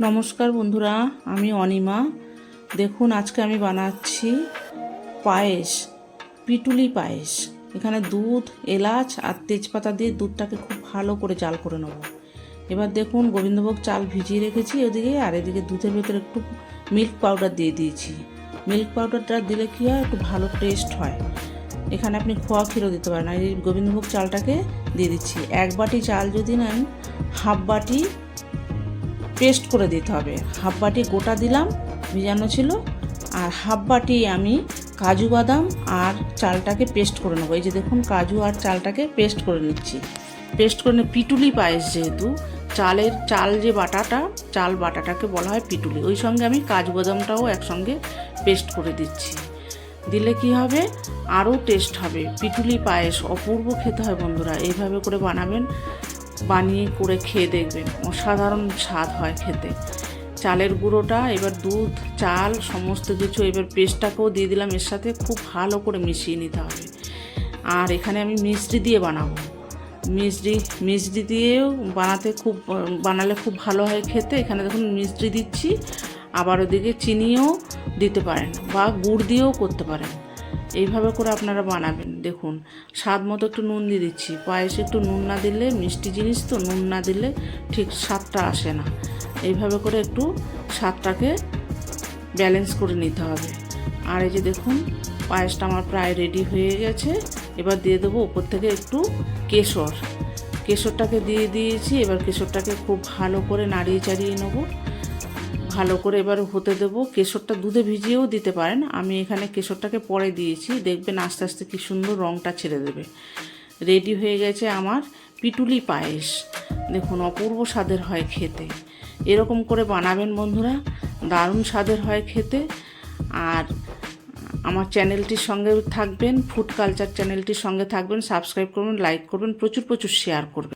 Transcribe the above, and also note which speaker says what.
Speaker 1: নমস্কার বন্ধুরা, আমি অনিমা। দেখুন আজকে আমি বানাচ্ছি পায়েস, পিটুলি পায়েস। এখানে দুধ, এলাচ আর তেজপাতা দিয়ে দুধটাকে খুব ভালো করে জাল করে নেব। এবার দেখুন গোবিন্দভোগ চাল ভিজিয়ে রেখেছি ওদিকে, আর এদিকে দুধের ভেতরে একটু মিল্ক পাউডার দিয়ে দিয়েছি। মিল্ক পাউডারটা দিলে কী হয়, একটু ভালো টেস্ট হয়। এখানে আপনি খোয়া ক্ষীরও দিতে পারেন। আর এই গোবিন্দভোগ চালটাকে দিয়ে দিচ্ছি। 1 বাটি চাল যদি নেন, হাফ বাটি পেস্ট করে দিতে হবে। হাফ বাটি গোটা দিলাম, ভিজানো ছিল, আর হাফ বাটি আমি কাজু বাদাম আর চালটাকে পেস্ট করে নেবো। এই যে দেখুন কাজু আর চালটাকে পেস্ট করে নিচ্ছি। পেস্ট করে পিটুলি পায়েস, যেহেতু চাল যে বাটাটা, চাল বাটাটাকে বলা হয় পিটুলি। ওই সঙ্গে আমি কাজু বাদামটাও একসঙ্গে পেস্ট করে দিচ্ছি। দিলে কি হবে, আরও টেস্ট হবে। পিটুলি পায়েস অপূর্ব খেতে হয় বন্ধুরা, এইভাবে করে বানাবেন, বানিয়ে করে খেয়ে দেখবেন, অসাধারণ স্বাদ হয় খেতে। চালের গুঁড়োটা, এবার দুধ, চাল সমস্ত কিছু, এবার পেস্টটাকেও দিয়ে দিলাম এর সাথে, খুব ভালো করে মিশিয়ে নিতে হবে। আর এখানে আমি মিষ্টি দিয়ে বানাবো। মিষ্টি দিয়েও বানালে খুব ভালো হয় খেতে। এখানে দেখুন মিষ্টি দিচ্ছি, আবার ওদিকে চিনিও দিতে পারেন বা গুড় দিয়েও করতে পারেন। এইভাবে করে আপনারা বানাবেন। দেখুন স্বাদ মতো একটু নুন দিয়ে দিচ্ছি। পায়েসে একটু নুন না দিলে, মিষ্টি জিনিস তো, নুন না দিলে ঠিক স্বাদটা আসে না। এইভাবে করে একটু স্বাদটাকে ব্যালেন্স করে নিতে হবে। আর এই যে দেখুন পায়েসটা আমার প্রায় রেডি হয়ে গেছে। এবার দিয়ে দেবো উপর থেকে একটু কেশরটাকে দিয়ে দিয়েছি। এবার কেশরটাকে খুব ভালো করে নাড়িয়ে চাড়িয়ে নেবো ভালো করে। এবার হতে দেবো। কেশরটা দুধে ভিজিয়েও দিতে পারেন, আমি এখানে কেশরটাকে পরে দিয়েছি। দেখবেন আস্তে আস্তে কি সুন্দর রঙটা ছেড়ে দেবে। রেডি হয়ে গেছে আমার পিটুলি পায়েস। দেখুন অপূর্ব স্বাদের হয় খেতে। এরকম করে বানাবেন বন্ধুরা, দারুণ স্বাদের হয় খেতে। আর আমার চ্যানেলটির সঙ্গে থাকবেন, ফুড কালচার চ্যানেলটির সঙ্গে থাকবেন, সাবস্ক্রাইব করবেন, লাইক করবেন, প্রচুর শেয়ার করবেন।